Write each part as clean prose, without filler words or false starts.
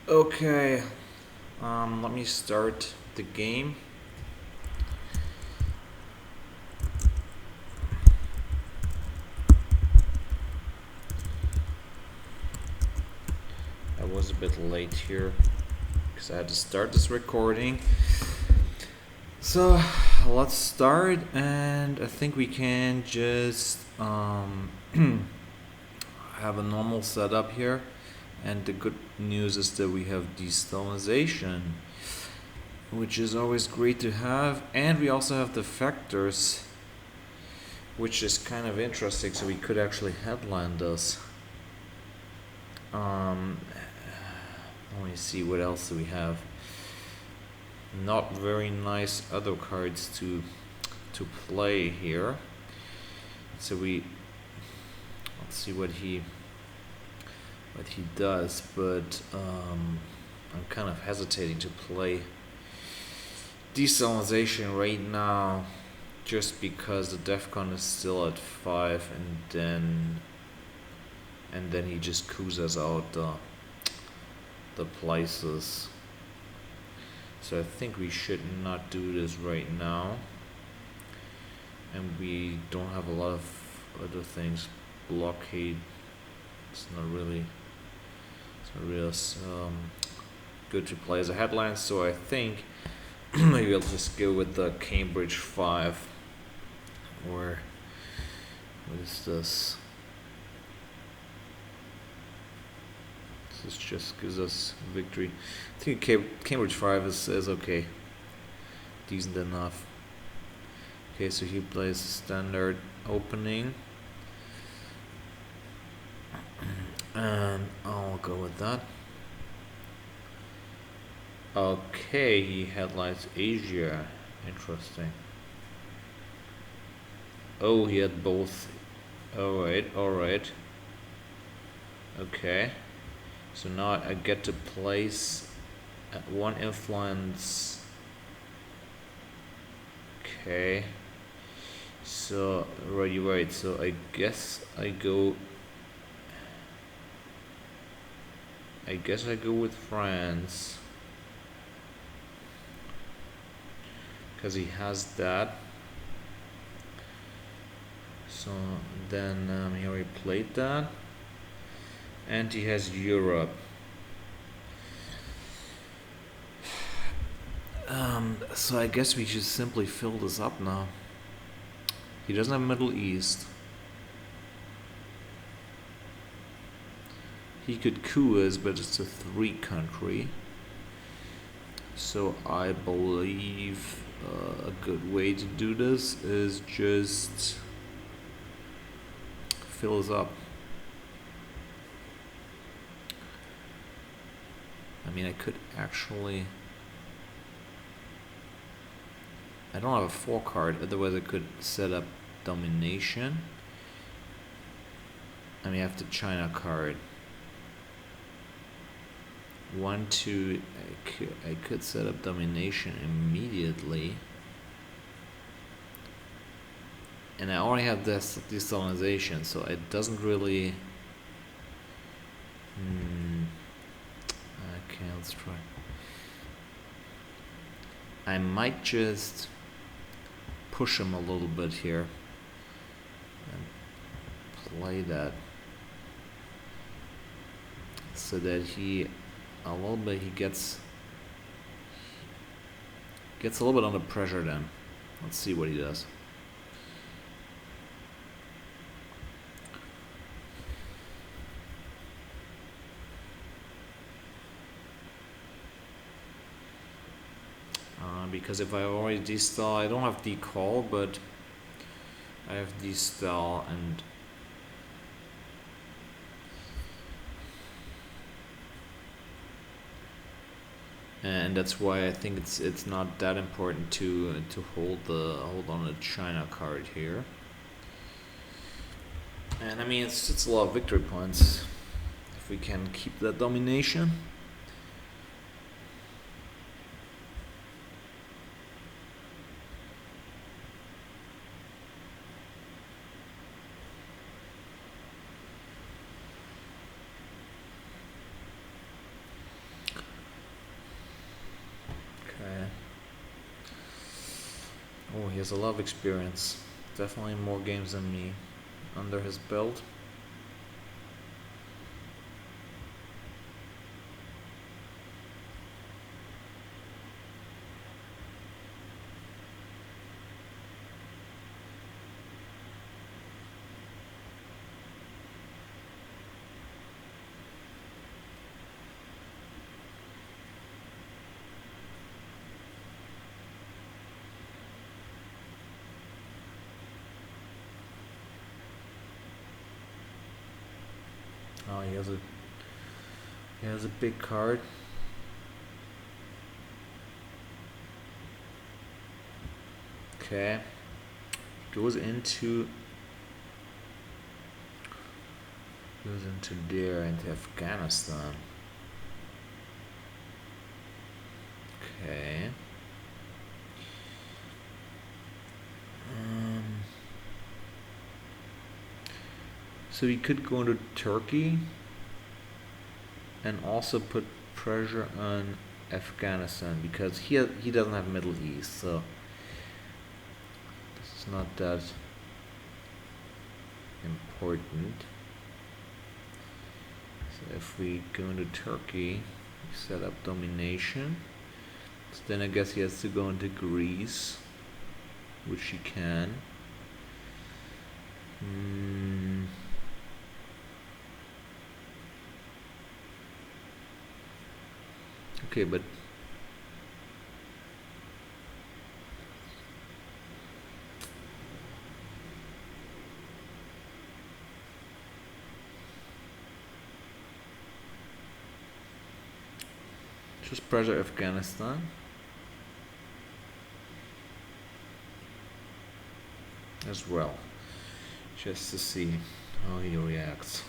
Okay, let me start the game. I was a bit late here because I had to start this recording. So let's start, and I think we can just have a normal setup here. And the good news is that we have destabilization, which is always great to have, and we also have the factors, which is kind of interesting. So we could actually headline this. Let me see, what else do we have? Not very nice other cards to play here. So let's see what he does, but I'm kind of hesitating to play desalinization right now, just because the DEFCON is still at 5, and then he just coozes out the places. So I think we should not do this right now, and we don't have a lot of other things. Blockade, it's not really good to play as a headline, so I think maybe I'll just go with the Cambridge 5. Or what is this? This just gives us victory. I think Cambridge 5 is okay, decent enough. Okay, so he plays standard opening, and I'll go with that. Okay, he headlines Asia. Interesting. Oh, he had both. Alright. Okay. So now I get to place one influence. Okay. So, right. So I guess I go with France, because he has that. So then he already played that, and he has Europe. So I guess we should simply fill this up now. He doesn't have Middle East. He could coup us, but it's a 3 country. So I believe a good way to do this is just fill us up. I mean, I could actually... I don't have a 4 card, otherwise I could set up domination. I mean, I have the China card. 1, 2, I could set up domination immediately. And I already have this desalinization, so it doesn't really... Okay, let's try. I might just push him a little bit here and play that, so that he gets a little bit under pressure then. Let's see what he does. Because if I already destall, I don't have decall, but I have destall, and that's why I think it's not that important to hold on the China card here. And I mean, it's a lot of victory points if we can keep that domination. he has a lot of experience. Definitely more games than me under his belt. Oh, he has a big card. Okay. Goes into there, into Afghanistan. Okay. So he could go into Turkey and also put pressure on Afghanistan because he doesn't have Middle East, so this is not that important. So if we go into Turkey, we set up domination. So then I guess he has to go into Greece, which he can. Okay, but just pressure Afghanistan. As well, just to see how he reacts.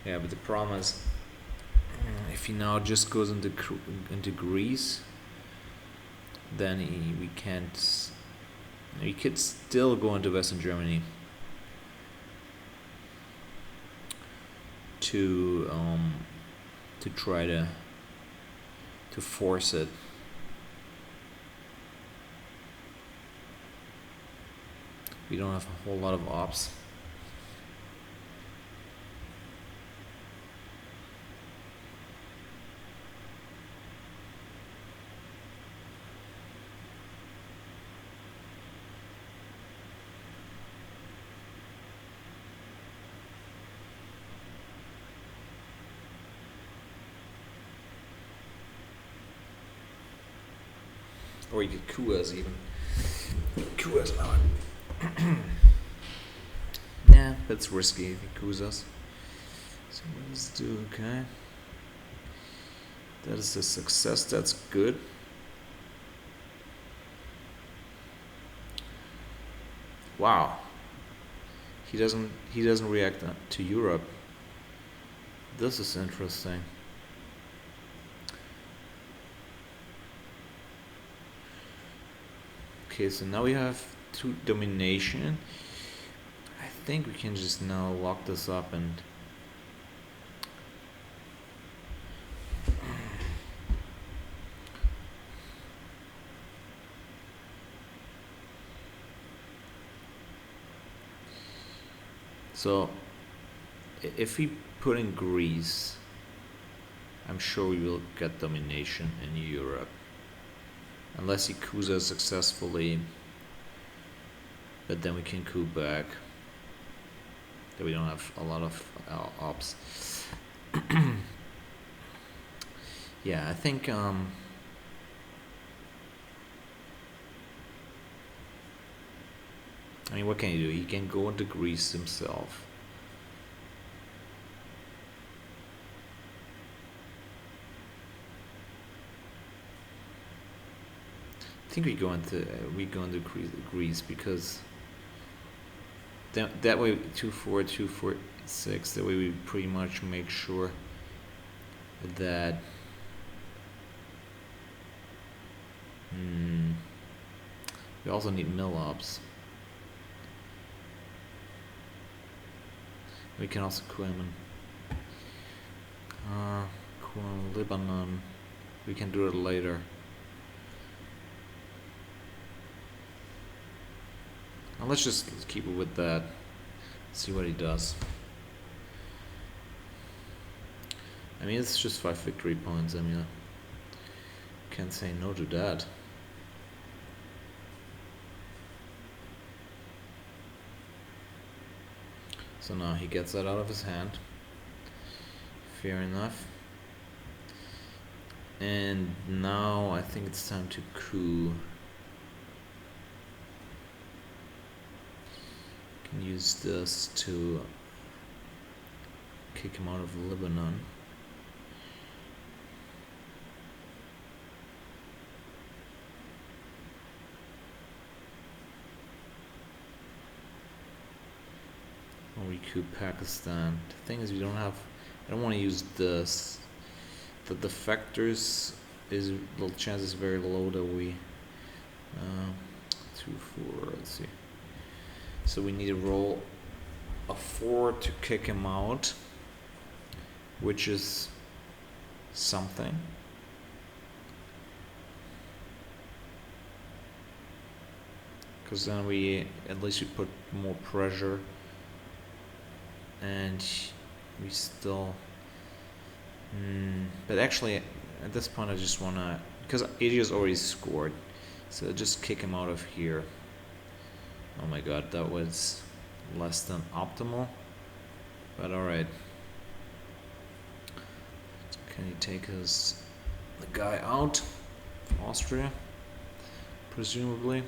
Yeah, but the problem is, if he now just goes into Greece, then we can't. We could still go into Western Germany to try to force it. We don't have a whole lot of ops. Or you could coup us even. Coup us now. Yeah, that's risky if he coups us. So let's do, okay. That is a success, that's good. Wow. He doesn't react to Europe. This is interesting. Okay, so now we have 2 domination. I think we can just now lock this up and so if we put in Greece, I'm sure we will get domination in Europe. Unless he coups us successfully, but then we can coup back. That we don't have a lot of ops. Yeah, I think I mean, what can he do? He can go into Greece himself. I think we go into Greece because that way 2-4, 2-4, 6. That way we pretty much make sure that we also need mill ops. We can also coup him in coup in Lebanon. We can do it later. Now let's just keep it with that. See what he does. I mean, it's just 5 victory points. I mean, I can't say no to that. So now he gets that out of his hand. Fair enough. And now I think it's time to coup. Can use this to kick him out of Lebanon. Or we coup Pakistan. The thing is, we don't have. I don't want to use this. The defectors is the chance is very low that we 2 4. Let's see. So we need to roll a 4 to kick him out, which is something. Because then we at least we put more pressure, and we still. But actually, at this point, I just wanna, because Asia's already scored, so just kick him out of here. Oh my god, that was less than optimal, but alright. Can he take the guy out? Austria, presumably.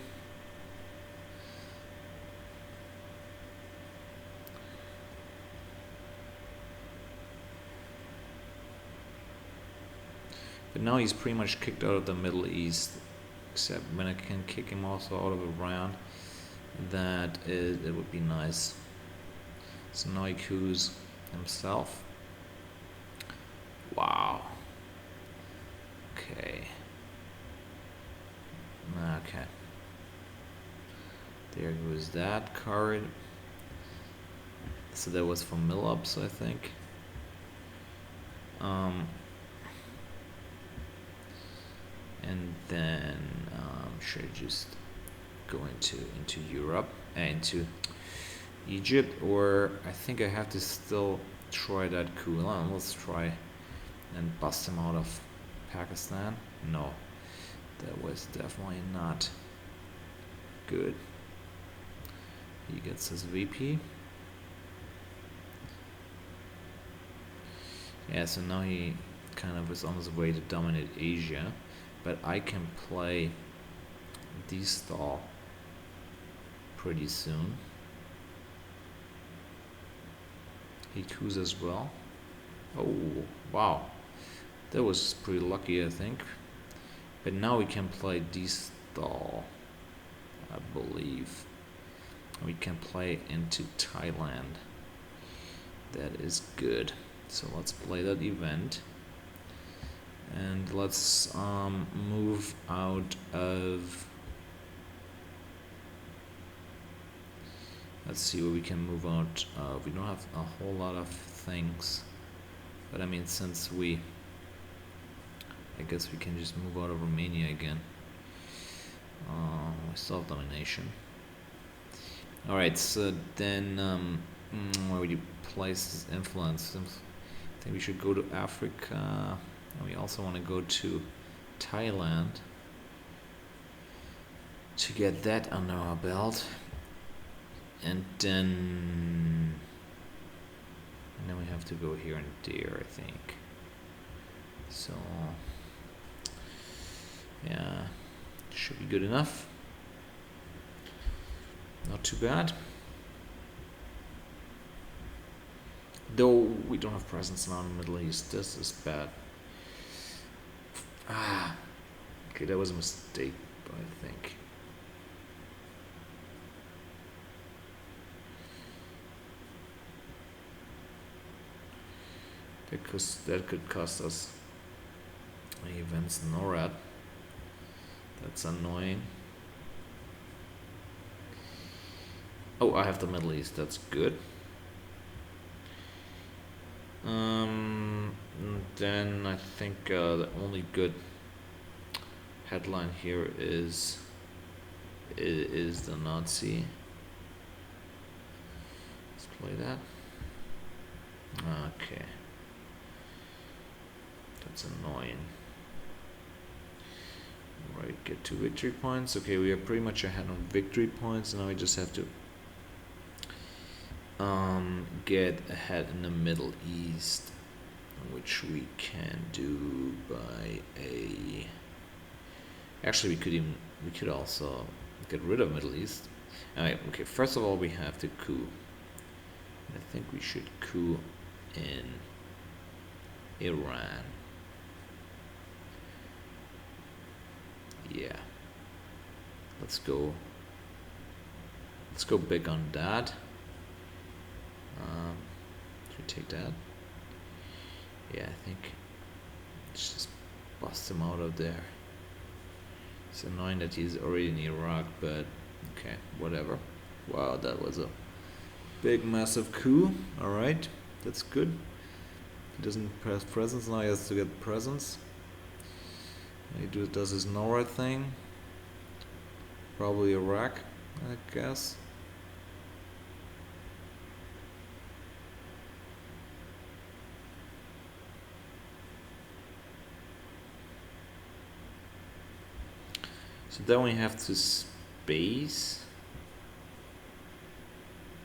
But now he's pretty much kicked out of the Middle East, except when I can kick him also out of Iran, it would be nice. So now he coups himself. Wow. Okay. Okay. There goes that card. So that was for mill-ups, I think. And then should I just go into Europe, into Egypt, or I think I have to still try that coup. Let's try and bust him out of Pakistan. No, that was definitely not good. He gets his VP. Yeah, so now he kind of is on his way to dominate Asia, but I can play D-stall pretty soon. He coups as well. Oh, wow. That was pretty lucky, I think. But now we can play D-stall, I believe. We can play into Thailand. That is good. So let's play that event. And let's move out of. Let's see what we can move out of. We don't have a whole lot of things, but I mean, since I guess we can just move out of Romania again. We still have domination. All right, so then where would you place this influence? I think we should go to Africa. And we also want to go to Thailand to get that under our belt. And then we have to go here and there, I think. So yeah, should be good enough. Not too bad. Though we don't have presence now in the Middle East. This is bad. Okay, that was a mistake, I think. Because that could cost us events NORAD. That's annoying. Oh, I have the Middle East. That's good. Then I think the only good headline here is the Nazi. Let's play that. Okay. That's annoying. Right, get 2 victory points. Okay, we are pretty much ahead on victory points. Now we just have to get ahead in the Middle East, which we can do by a. Actually, we could also get rid of Middle East. Alright, okay. First of all, we have to coup. I think we should coup in Iran. Yeah. Let's go big on that. Should we take that? Yeah, I think let's just bust him out of there. It's annoying that he's already in Iraq, but okay, whatever. Wow, that was a big massive coup. Alright, that's good. He doesn't press presence, now he has to get presence. He does his Nora thing. Probably Iraq, I guess. So then we have to space.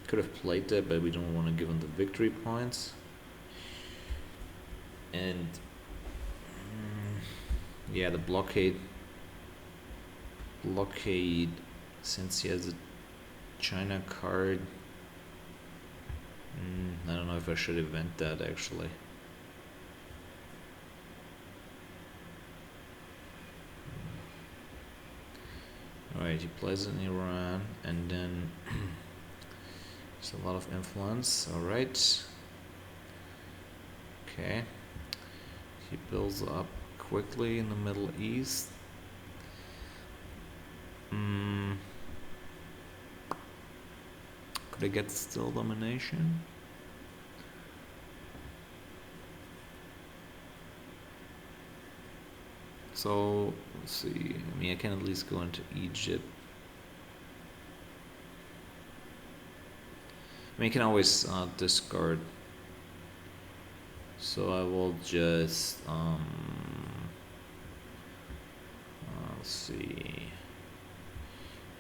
Could have played that, but we don't want to give him the victory points. And yeah, the blockade, since he has a China card. I don't know if I should event that actually. Alright, he plays in Iran, and then there's a lot of influence. Alright. Okay. He builds up quickly in the Middle East. Could I get still domination? So, let's see. I mean, I can at least go into Egypt. I mean, I can always discard. So I will just let's see.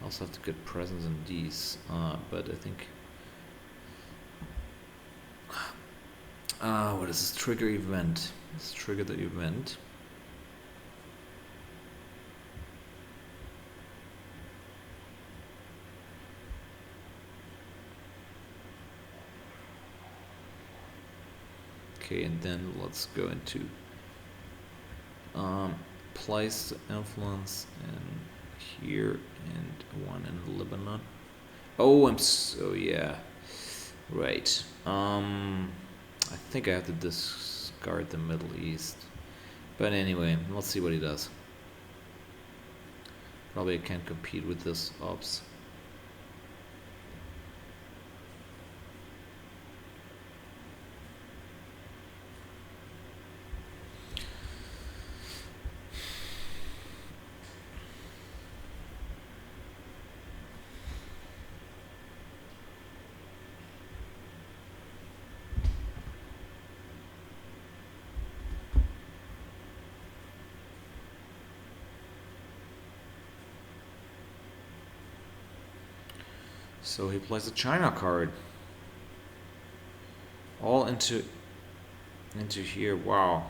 I also have to get presence in these, but I think what is this? Trigger event. Let's trigger the event. Okay, and then let's go into place influence in here and one in Lebanon. Oh, yeah, right. I think I have to discard the Middle East, but anyway, let's see what he does. Probably I can't compete with this ops. So he plays a China card. All into here. Wow.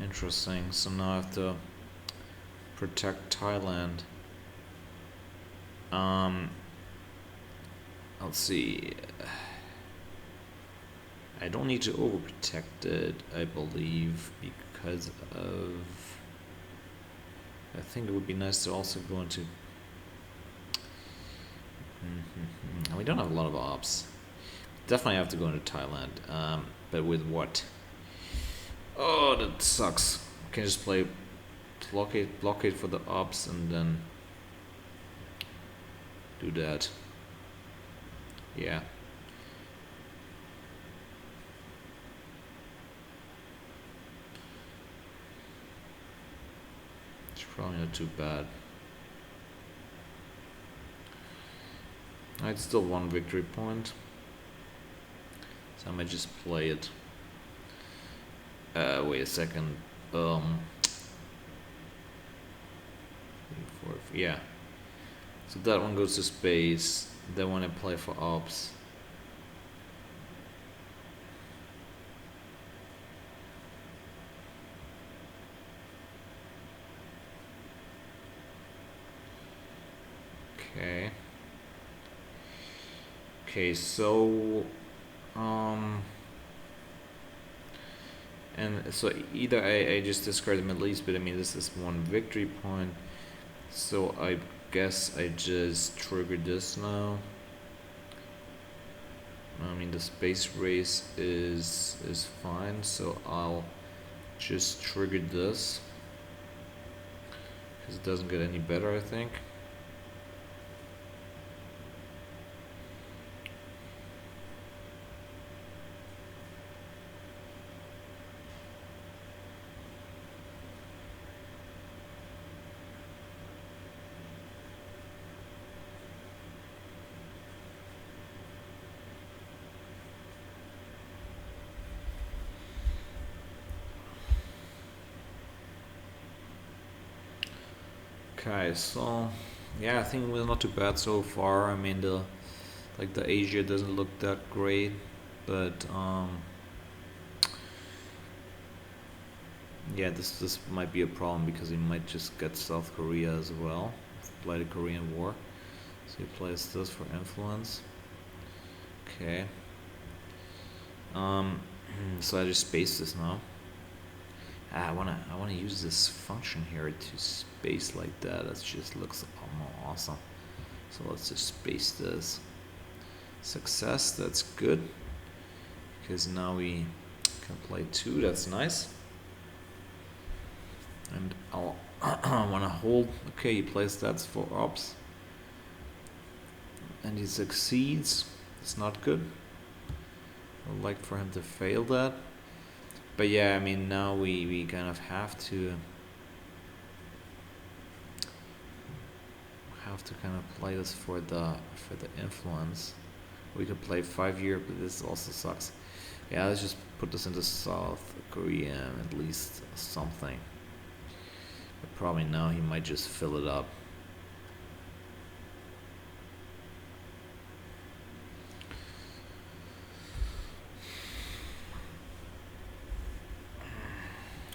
Interesting. So now I have to protect Thailand. Let's see. I don't need to overprotect it, I believe, because of. I think it would be nice to also go into. We don't have a lot of ops. Definitely have to go into Thailand. But with what? Oh, that sucks. I can just play blockade for the ops and then do that. Yeah. probably not too bad. It's still 1 victory point. So I might just play it. Wait a second. Yeah. So that one goes to space. Then when I play for ops. Okay. Okay, so and so either I just discard the Middle East, but I mean this is 1 victory point. So I guess I just trigger this now. I mean the space race is fine, so I'll just trigger this because it doesn't get any better, I think. Okay, so yeah, I think we're not too bad so far. I mean the Asia doesn't look that great, but yeah, this might be a problem because he might just get South Korea as well, play the Korean War. So he plays this for influence. Okay. So I just space this now. I wanna use this function here to space like that. That just looks awesome. So let's just space this. Success, that's good. Because now we can play 2, that's nice. And I'll wanna hold. Okay, he plays that for ops. And he succeeds. It's not good. I'd like for him to fail that. But yeah, I mean now we kind of have to kind of play this for the influence. We could play 5 year, but this also sucks. Yeah, let's just put this into South Korea, at least something. But probably now he might just fill it up.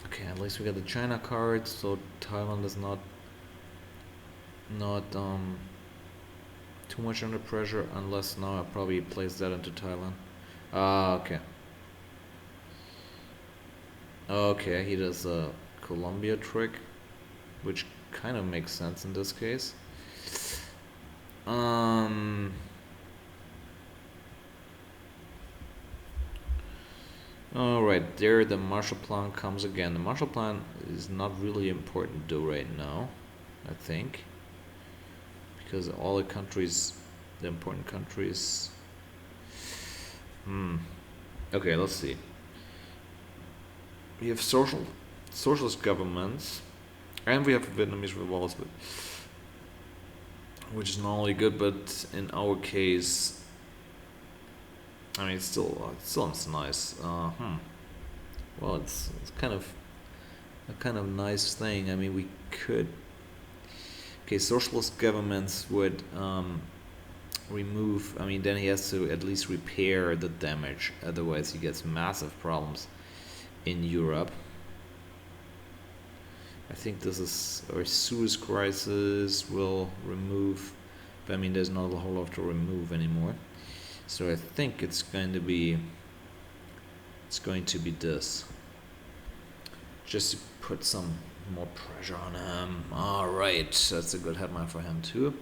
Okay, at least we got the China card, so Thailand is not too much under pressure, unless now I probably place that into Thailand. Okay. Okay, he does a Colombia trick, which kind of makes sense in this case. Alright, there the Marshall Plan comes again. The Marshall Plan is not really important though right now, I think. Because all the countries, the important countries... Okay, let's see. We have socialist governments, and we have Vietnamese revolts, which is normally good, but in our case, I mean, it still nice. Well, it's kind of a nice thing. I mean, we could. Okay, socialist governments would remove. I mean, then he has to at least repair the damage. Otherwise, he gets massive problems in Europe. I think this is our Suez crisis will remove. But I mean, there's not a whole lot to remove anymore. So I think it's going to be this. Just to put some more pressure on him. Alright, that's a good headline for him too.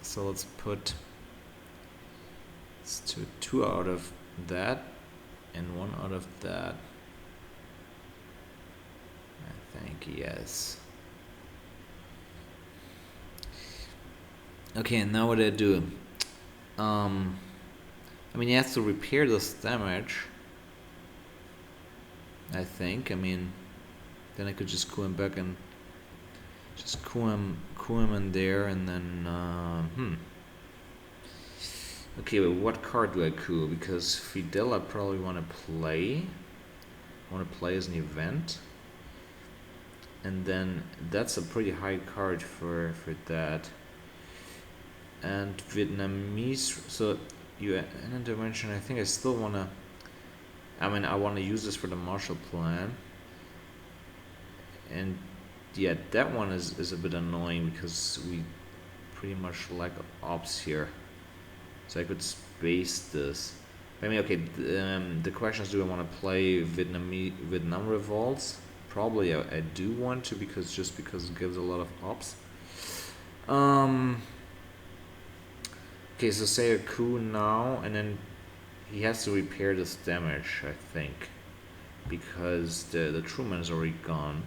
So let's put two out of that and 1 out of that. I think, yes. Okay, and now what do I do? I mean, he has to repair this damage. I think. I mean, Then I could just coup him back and just coup him in there, and then Okay, but what card do I coup? Because Fidel I probably want to play. I want to play as an event, and then that's a pretty high card for that. And Vietnamese, so you an intervention. I think I still wanna. I mean, I want to use this for the Marshall Plan, and yeah, that one is a bit annoying because we pretty much lack ops here. So I could space this. I mean, okay. The question is, do I want to play Vietnam revolts? Probably I do want to because it gives a lot of ops. Okay, so say a coup now, and then he has to repair this damage, I think, because the Truman is already gone.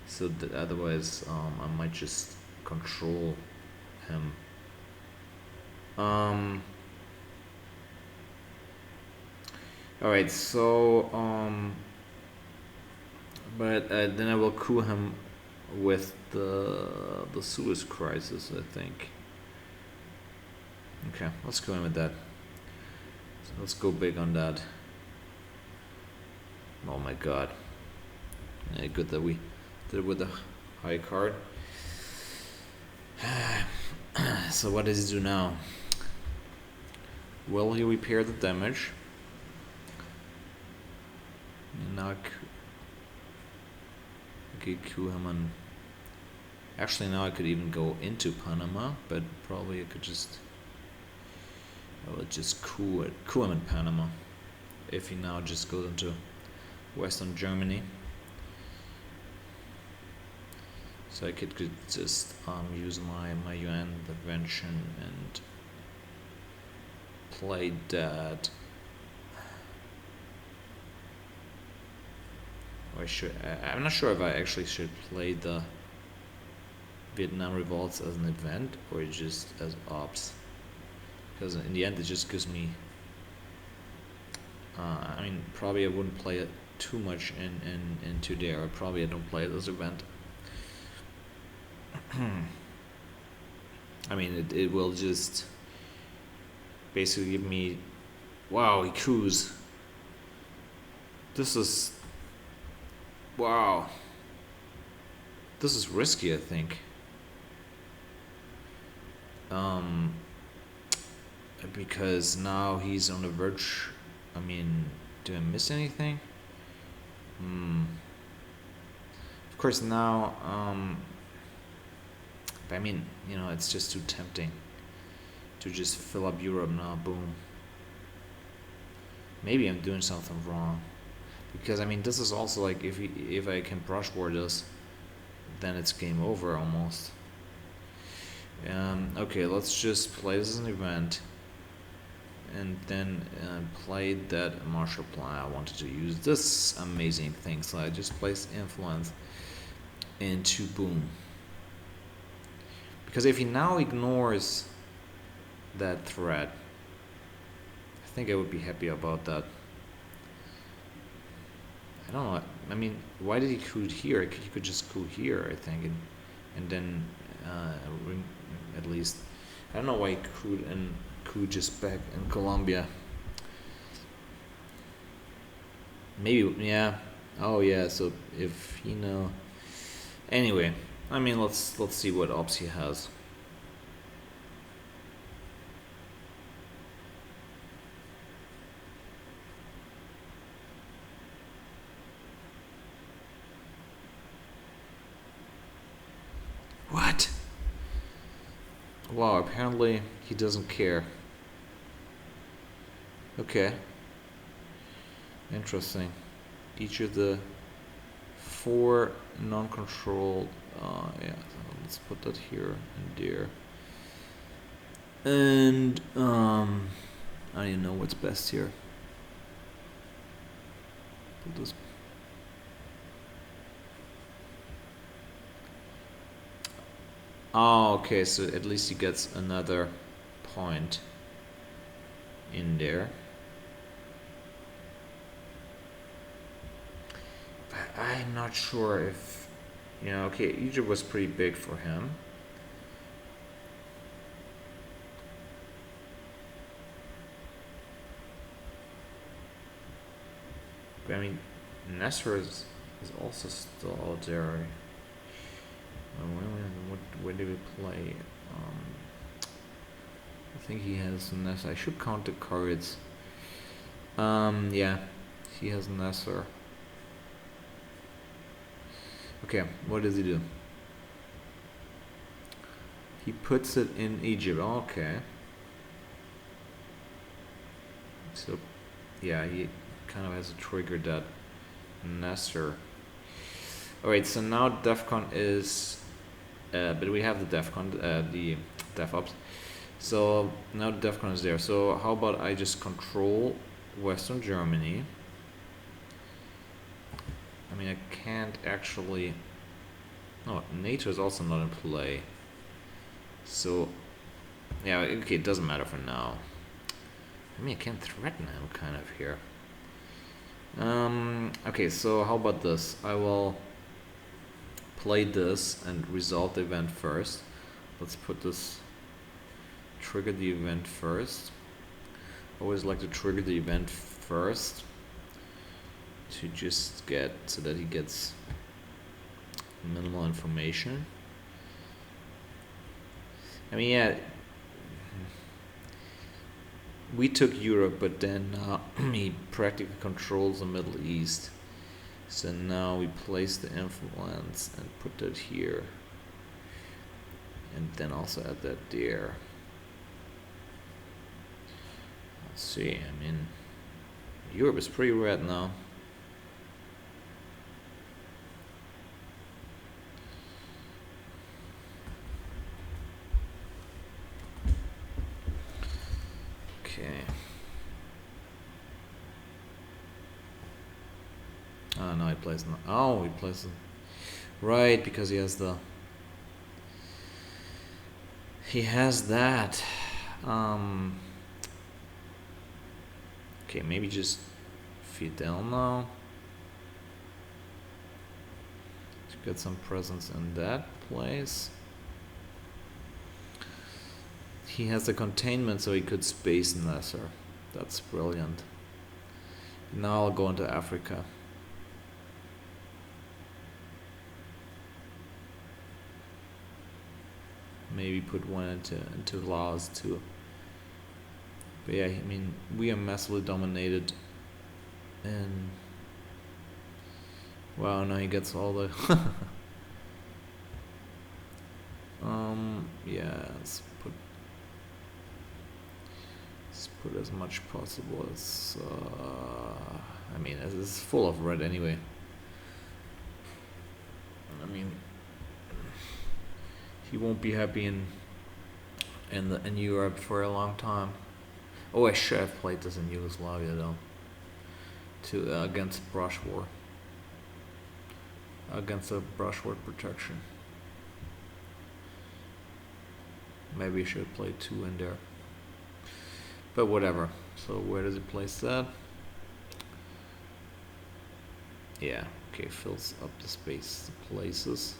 So otherwise, I might just control him. Alright, so but then I will coup him with the Suez Crisis, I think. Okay, let's go in with that. So let's go big on that. Oh my god. Yeah, good that we did it with the high card. So what does he do now? Will he repair the damage? And now coup him on. Actually, now I could even go into Panama, but probably I could just. I will just coup him in Panama. If he now just goes into Western Germany. So I could just use my UN intervention and play that. Or I'm not sure if I actually should play the Vietnam revolts as an event or just as ops. Because in the end it just gives me I mean, probably I wouldn't play it too much into there. I don't play it as an event. I mean, it will just basically give me, wow, he coups. This is, wow. This is risky, I think. Because now he's on the verge. I mean, do I miss anything? Of course now, but I mean, it's just too tempting to just fill up Europe now, boom. Maybe I'm doing something wrong. Because I mean, this is also like, if I can brush war this, then it's game over almost. Okay, let's just play this as an event. And then play that Marshall Plan. I wanted to use this amazing thing, so I just placed influence into boom. Because if he now ignores that threat, I think I would be happy about that. I don't know. I mean, why did he coup here? He could just coup here, I think, and then at least I don't know why he coup just back in Colombia. Maybe, yeah. Oh yeah. So if anyway, I mean, let's see what ops he has. What? Wow, apparently he doesn't care. Okay. Interesting. Each of the 4 non-controlled, yeah, so let's put that here and there. And, I don't even know what's best here. Put this. Oh, okay, so at least he gets another point in there. I'm not sure if, okay, Egypt was pretty big for him. But I mean, Nasser is also still out there. Where did we play? I think he has Nasser. I should count the cards. Yeah, he has Nasser. Okay, what does he do? He puts it in Egypt. Okay. So, yeah, he kind of has a trigger that Nasser. Alright, so now DEFCON is. But we have the DEFCON, the DevOps. So now the DEFCON is there. So how about I just control Western Germany? I mean, I can't actually. No, NATO is also not in play. So, yeah, okay, it doesn't matter for now. I mean, I can threaten him kind of here. Okay, so how about this? I will play this and resolve the event first. Let's put this. Trigger the event first. Always like to trigger the event first to just get so that he gets minimal information. I mean, yeah, we took Europe, but then he practically controls the Middle East. So now we place the influence and put that here, and then also add that there. Let's see, I mean, Europe is pretty red now. Okay. Oh, no, he plays no. Oh, he plays the. Right, because he has the. He has that. Okay, maybe just Fidel now. To get some presence in that place. He has the containment, so he could space Nasser. That's brilliant. Now I'll go into Africa. Maybe put one into Laos too. But yeah, I mean, we are massively dominated. And wow, now he gets all the. Yeah, let's put as much possible as. I mean, it's full of red anyway. I mean, he won't be happy in Europe for a long time. Oh, I should have played this in Yugoslavia though. Against brush war. Against the brush war protection. Maybe I should play 2 in there. But whatever. So where does it place that? Yeah, okay, fills up the space, the places.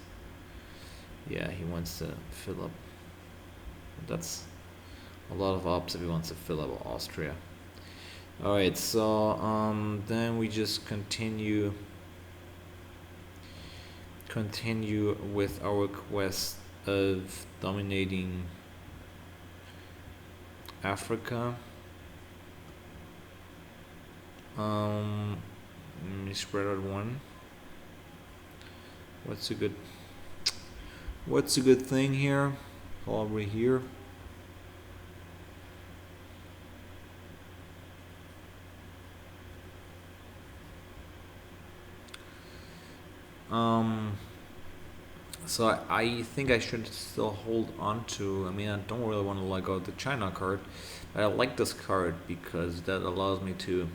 Yeah, he wants to fill up. That's a lot of ops if he wants to fill up Austria. Alright, so then we just continue with our quest of dominating Africa. Let me spread out 1. What's a good thing here? Probably here. So I think I should still hold on to. I mean, I don't really want to let go of the China card, but I like this card because that allows me to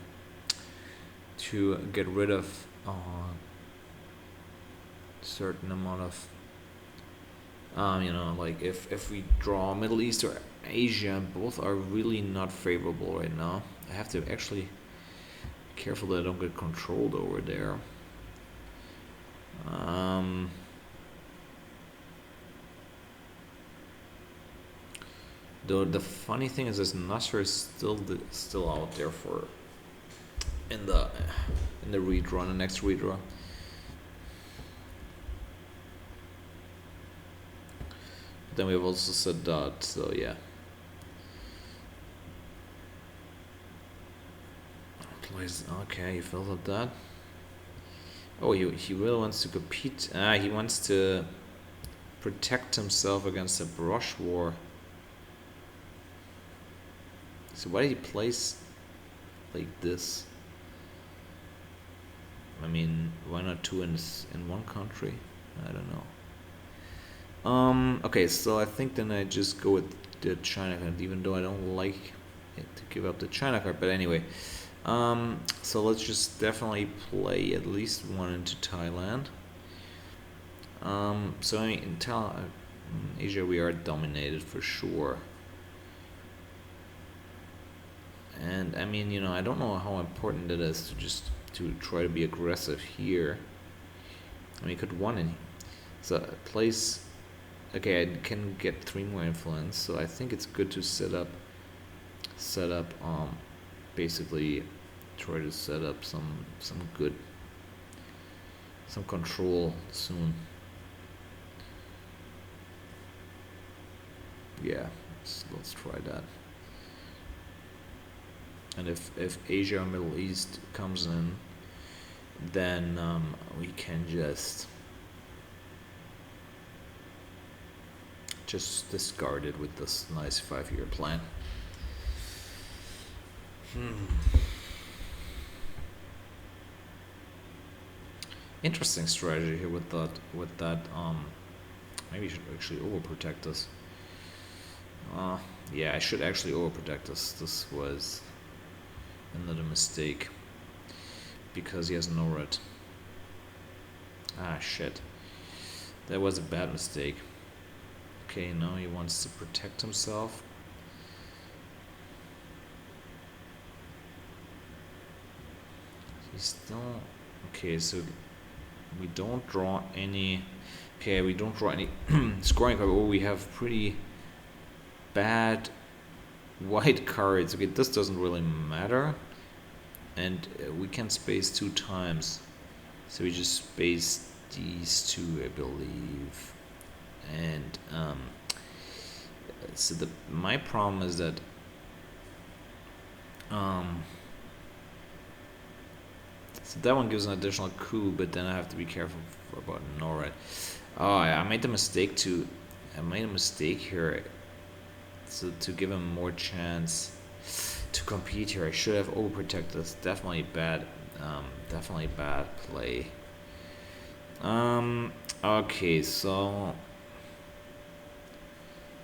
get rid of certain amount of like if we draw Middle East or Asia, both are really not favorable right now. I have to actually be careful that I don't get controlled over there. Though the funny thing is, this Nasser is still out there for in the redraw, the next redraw. Then we have also said that, so yeah. Please, okay, you filled up that. Oh, he really wants to compete. He wants to protect himself against a brush war. So why did he place like this? I mean, why not two in one country? I don't know. Okay, so I think then I just go with the China card, even though I don't like it to give up the China card. But anyway, so let's just definitely play at least one into Thailand. So I mean, in Asia we are dominated for sure. And I mean, I don't know how important it is to try to be aggressive here. I mean, could one in so place. Okay, I can get 3 more influence, so I think it's good to set up. Basically, try to set up some control soon. Yeah, let's try that. And if Asia or Middle East comes in, then we can just discard it with this nice 5-year plan. Interesting strategy here with that. Maybe you should actually overprotect this. Yeah, I should actually overprotect this. This was another mistake because he has no red. Shit. That was a bad mistake. Okay, now he wants to protect himself. He's still okay. So we don't draw any. Okay, we don't draw any scoring card. Oh, we have pretty bad white cards. Okay, this doesn't really matter, and we can space 2 times, so we just space these 2, I believe. And so my problem is that so that one gives an additional coup, but then I have to be careful about no-red. Oh, I made a mistake here. So to give him more chance to compete here, I should have overprotected. That's definitely bad. Definitely bad play. Okay, so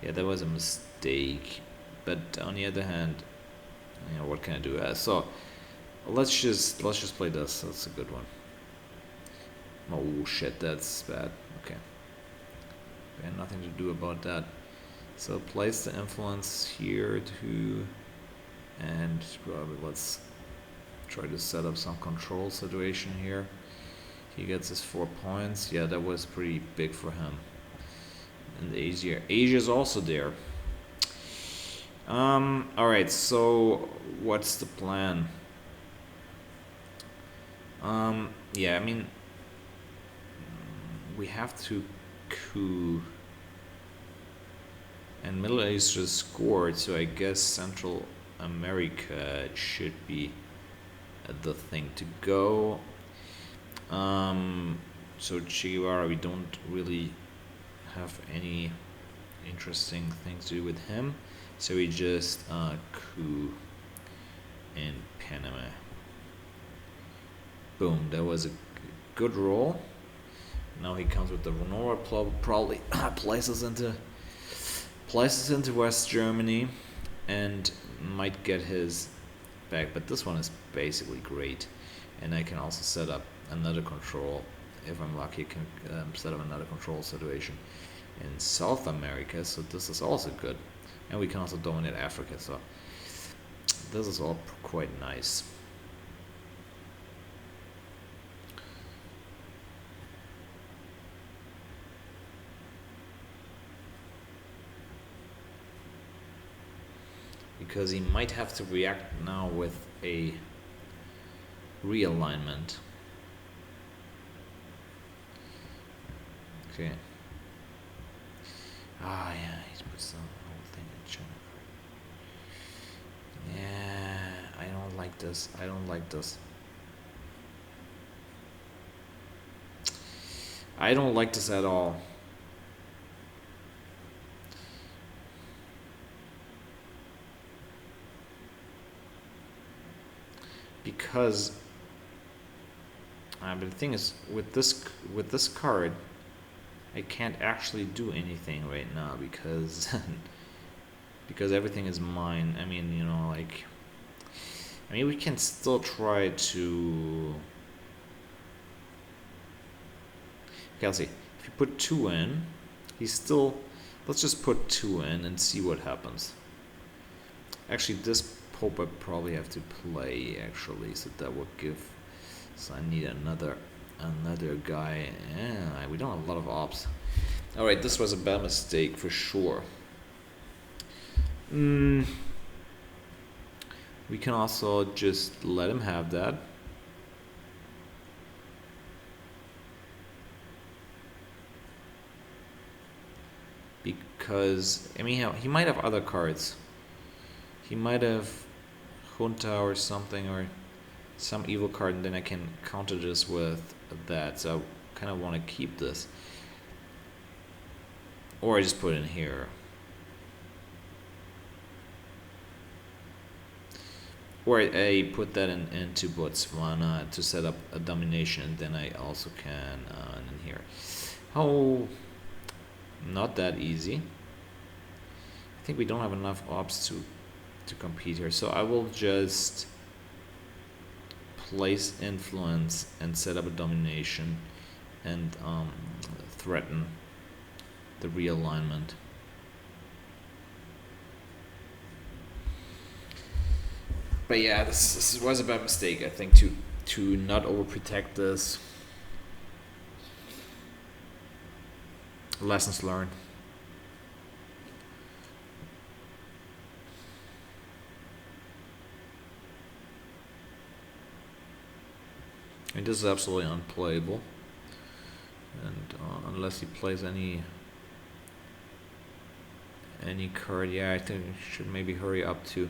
yeah, that was a mistake. But on the other hand, what can I do? So let's just play this. That's a good one. Oh shit, that's bad. Okay, we had nothing to do about that. So place the influence here too, and probably let's try to set up some control situation here. He gets his 4 points. Yeah, that was pretty big for him. And Asia's also there. Alright, so what's the plan? Yeah, I mean, we have to coup. And Middle East just scored, so I guess Central America should be the thing to go. So Che Guevara, we don't really have any interesting things to do with him, so we just coup in Panama. Boom, that was a good roll. Now he comes with the Renora, probably places into West Germany and might get his back, but this one is basically great. And I can also set up another control. If I'm lucky, I can set up another control situation in South America, so this is also good. And we can also dominate Africa, so this is all quite nice. because he might have to react now with a realignment. Okay. Ah, yeah, he puts the whole thing in China. Yeah, I don't like this. I don't like this. I don't like this at all. Because but the thing is, with this card, I can't actually do anything right now because because everything is mine. I mean, you know, like, I mean, we can still try to. Okay, let's see. If you put 2 in, he's still. Let's just put 2 in and see what happens. Actually, this Pope I probably have to play, actually, so that would give. So I need another guy. Yeah, we don't have a lot of ops. All right, this was a bad mistake for sure. We can also just let him have that. Because, I mean, he might have other cards. He might have Junta or something, or some evil card, and then I can counter this with that. So I kind of want to keep this. Or I just put it in here. Or I put that into Botswana to set up a domination, and then I also can in here. Oh, not that easy. I think we don't have enough ops to compete here, so I will just place influence and set up a domination and threaten the realignment. But yeah, this was a bad mistake, I think, to not overprotect this. Lessons learned. And this is absolutely unplayable. And unless he plays any card, yeah, I think I should maybe hurry up to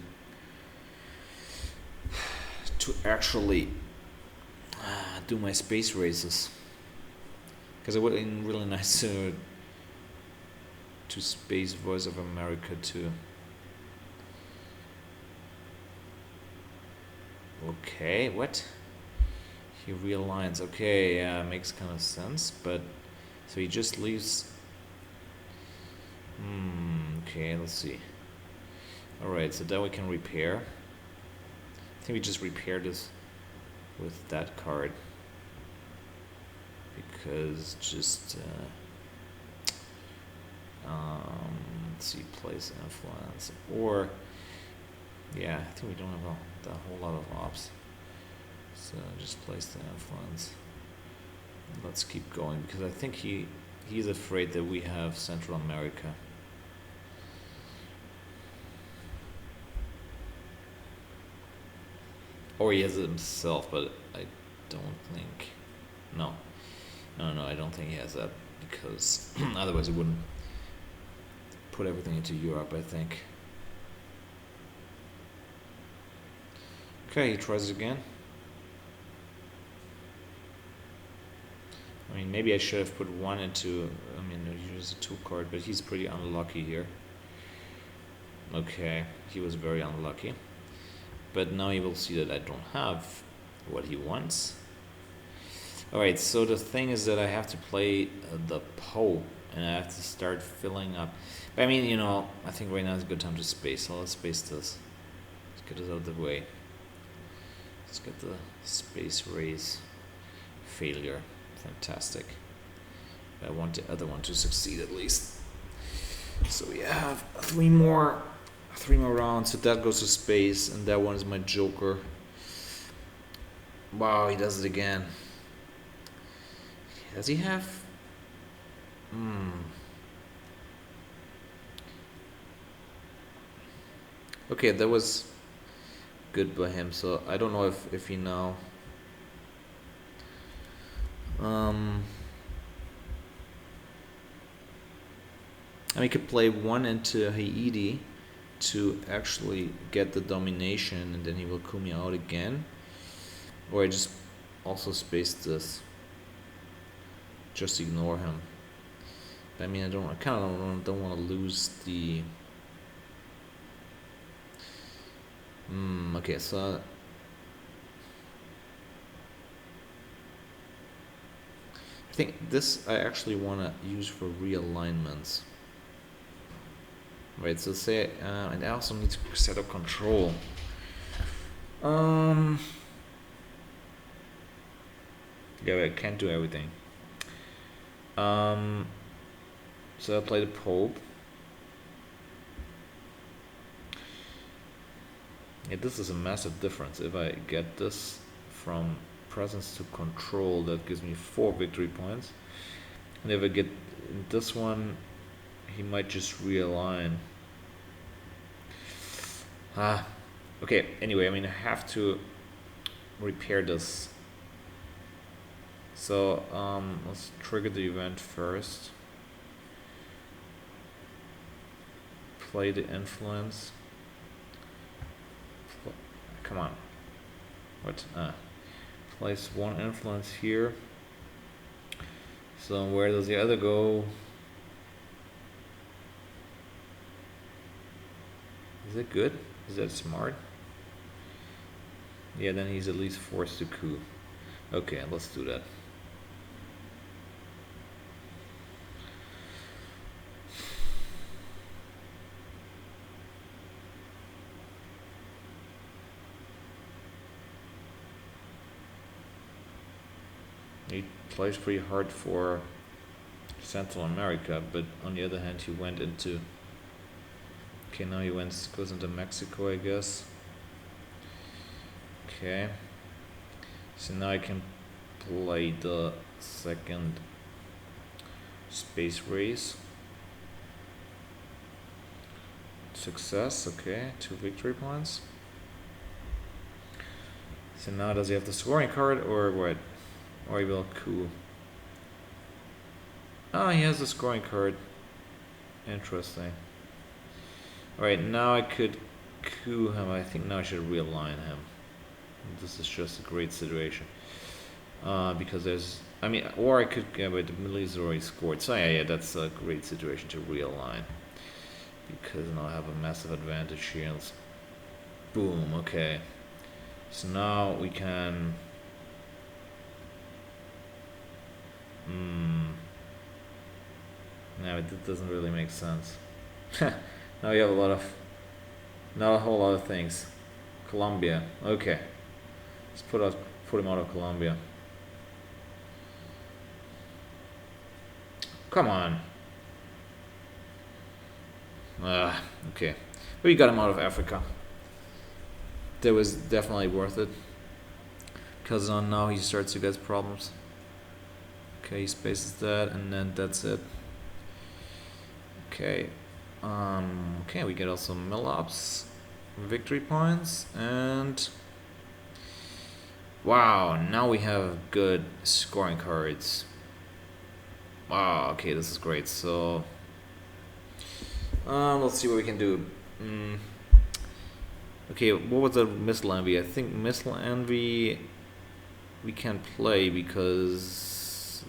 actually do my space races, because it would be really nice to space Voice of America too. Okay, what? He realigns. Okay, yeah, makes kind of sense, but so he just leaves. Okay, let's see. Alright, so then we can repair. I think we just repair this with that card, because just let's see, place influence, or yeah, I think we don't have a whole lot of ops, so just place the influence. Let's keep going, because I think he's afraid that we have Central America. Or he has it himself, but I don't think. No, I don't think he has that, because otherwise he wouldn't put everything into Europe, I think. Okay, he tries again. I mean, maybe I should have put 1 into. I mean, use a 2 card, but he's pretty unlucky here. Okay, he was very unlucky. But now he will see that I don't have what he wants. Alright, so the thing is that I have to play the Pope, and I have to start filling up. But I mean, you know, I think right now is a good time to space, so let's space this. Let's get this out of the way. Let's get the space race failure. Fantastic. I want the other one to succeed at least. So we have 3 more rounds, so that goes to space, and that one is my joker. Wow, he does it again. Does he have? Okay, that was good by him. So I don't know if he now. Um, I mean, he could play one into Haiti to actually get the domination, and then he will coup me out again. Or I just also space this. Just ignore him. But I mean, I kind of don't want to lose the. Okay, so I think this I actually want to use for realignments. Right, so say, and I also need to set up control. Yeah, I can't do everything. So I play the Pope. Yeah, this is a massive difference. If I get this from presence to control, that gives me 4 victory points. And if I get this one, he might just realign. Okay, anyway, I mean, I have to repair this. So, let's trigger the event first. Play the influence. Come on. What? Place one influence here. So where does the other go? Is it good? Is that smart? Yeah, then he's at least forced to coup. Okay, let's do that. He plays pretty hard for Central America, but on the other hand, he went into. Okay, now he goes into Mexico, I guess. Okay. So now I can play the second space race. Success, okay, 2 victory points. So now does he have the scoring card or what? Or he will coup? Oh, he has the scoring card. Interesting. Alright, now I could coup him. I think now I should realign him. This is just a great situation. Because there's, I mean, or I could, yeah, but the Middle East already scored. So yeah, that's a great situation to realign. Because now I have a massive advantage here. Boom, okay. So now we can. No, it doesn't really make sense. Now we have not a whole lot of things. Colombia, okay. Let's put him out of Colombia. Come on. Okay. We got him out of Africa. That was definitely worth it. Because now he starts to get problems. Okay, he spaces that, and then that's it. Okay. Okay, we get also mill-ups, victory points, and wow, now we have good scoring cards. Wow, okay, this is great. So let's see what we can do. Okay, what was the Missile Envy? I think Missile Envy we can't play because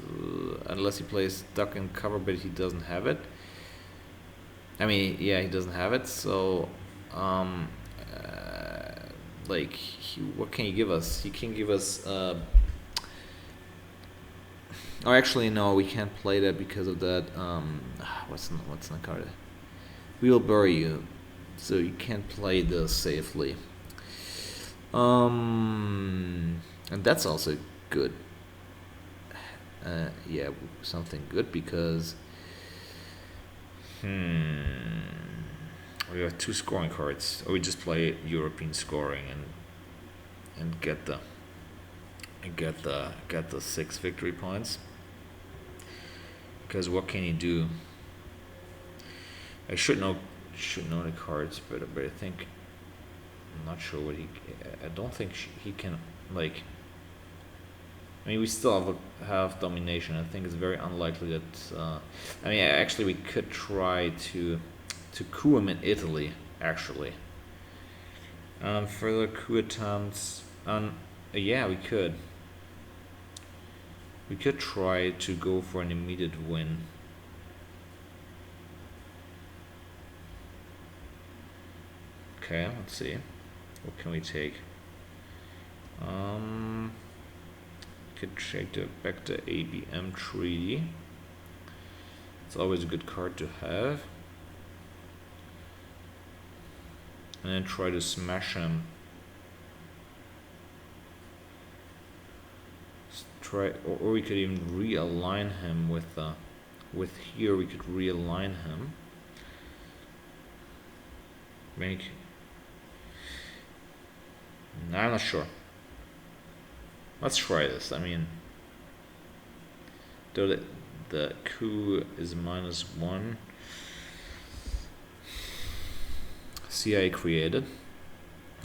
unless he plays Duck and Cover, but he doesn't have it. I mean, yeah, he doesn't have it. So, like, what can he give us? He can give us. Oh, actually, no, we can't play that because of that. What's in the card? We will bury you, so you can't play this safely. And that's also good. Yeah, something good because. We have 2 scoring cards, or we just play European scoring and get the 6 victory points. Because what can he do? I should know the cards, but I think I'm not sure what he. I don't think he can like. I mean, we still have domination. I think it's very unlikely that. I mean, actually, we could try to coup him in Italy. Actually, further coup attempts. Yeah, we could. We could try to go for an immediate win. Okay, let's see. What can we take? Could check back the ABM treaty. It's always a good card to have. And then try to smash him. Or we could even realign him with here. We could realign him. I'm not sure. Let's try this. I mean, though the coup is -1. CIA created.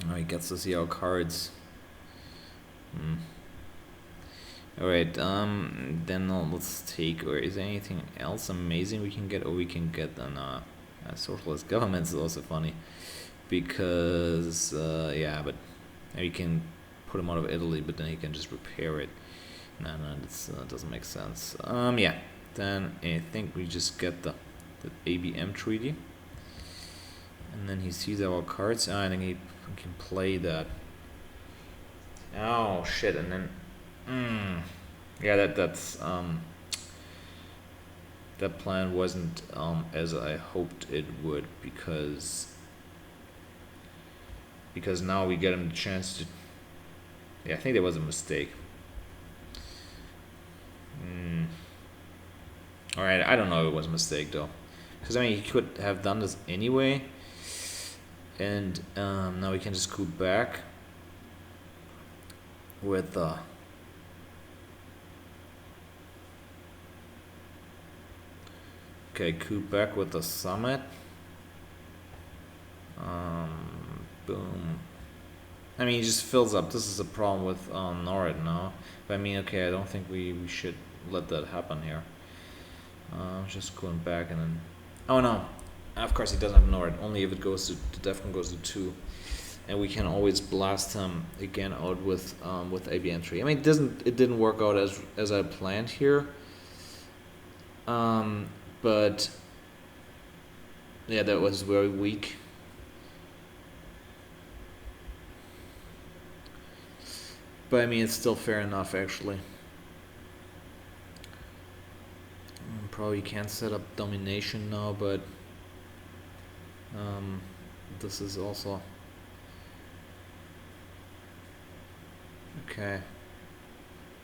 Now he gets to see our cards. Alright, then let's take, or is there anything else amazing we can get? Or we can get a socialist government is also funny. Because, yeah, but we can put him out of Italy, but then he can just repair it. No, this doesn't make sense. Yeah, then I think we just get the ABM treaty. And then he sees our cards. I think he can play that. Oh, shit, and then... yeah, that's that plan wasn't as I hoped it would, because now we get him the chance to. Yeah, I think that was a mistake. All right, I don't know if it was a mistake though, because I mean he could have done this anyway, and now we can just coup back with okay, coup back with the summit. Boom. I mean, he just fills up. This is a problem with Norad now. But I mean, okay, I don't think we should let that happen here. Just going back and then... Oh no, of course he doesn't have Norad. Only if it goes to... The Defcon goes to 2. And we can always blast him again out with AB entry. I mean, it didn't work out as I planned here. But... Yeah, that was very weak. But I mean, it's still fair enough, actually. Probably can't set up domination now, but this is also okay.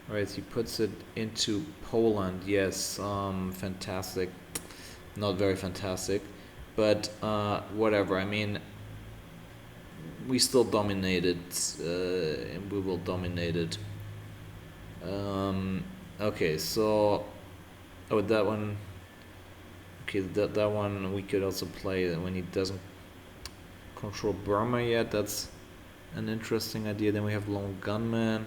Alright, he puts it into Poland. Yes, fantastic. Not very fantastic, but whatever. I mean, we still dominated, and we will dominate it. Okay, so that one. Okay, that one we could also play when he doesn't control Burma yet. That's an interesting idea. Then we have Lone Gunman,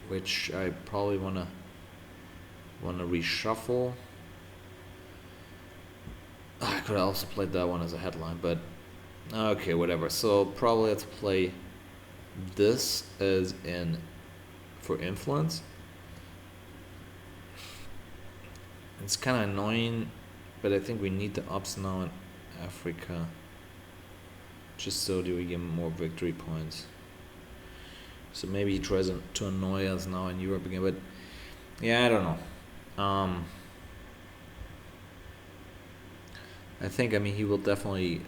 which I probably wanna reshuffle. I could have also played that one as a headline, but okay, whatever. So probably have to play this as in for influence. It's kind of annoying, but I think we need the ups now in Africa, just so that we get more victory points. So maybe he tries to annoy us now in Europe again, but yeah, I don't know. I think, I mean, he will definitely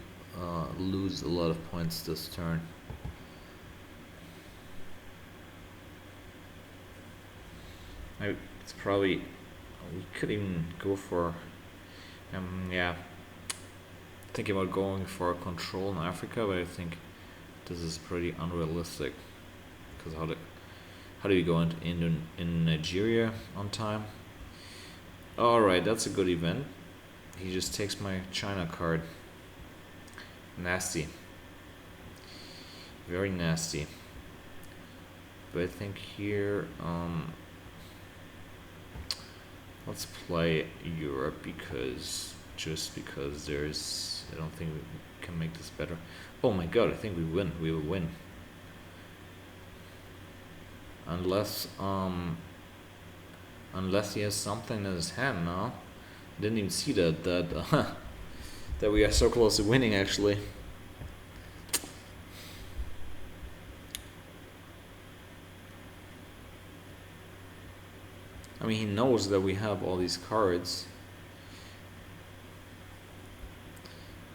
lose a lot of points this turn. It's probably, we could even go for, yeah, thinking about going for control in Africa, but I think this is pretty unrealistic, because how do you go in Nigeria on time? Alright, that's a good event. He just takes my China card. Nasty. Very nasty. But I think here, let's play Europe just because I don't think we can make this better. Oh my god, I think we win. We will win. Unless he has something in his hand now. Didn't even see that that we are so close to winning actually. I mean, he knows that we have all these cards.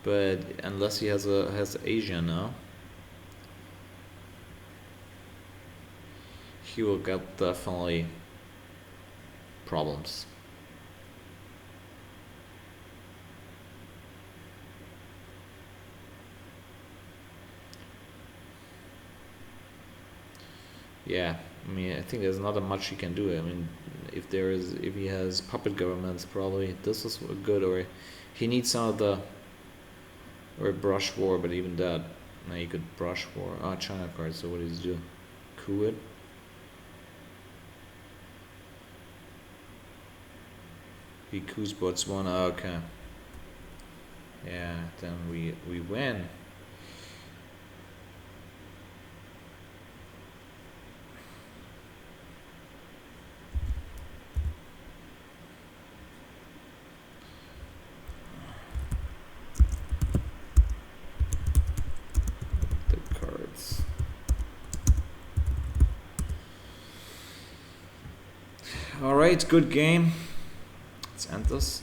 But unless he has Asia now, he will get definitely problems. Yeah, I mean, I think there's not much he can do. I mean, if he has puppet governments, probably this is good, or he needs some of the, or brush war, but even that, now you could brush war. China card, so what does he do? Coup it? He coups Botswana, okay. Yeah, then we win. Alright, good game. Let's end this.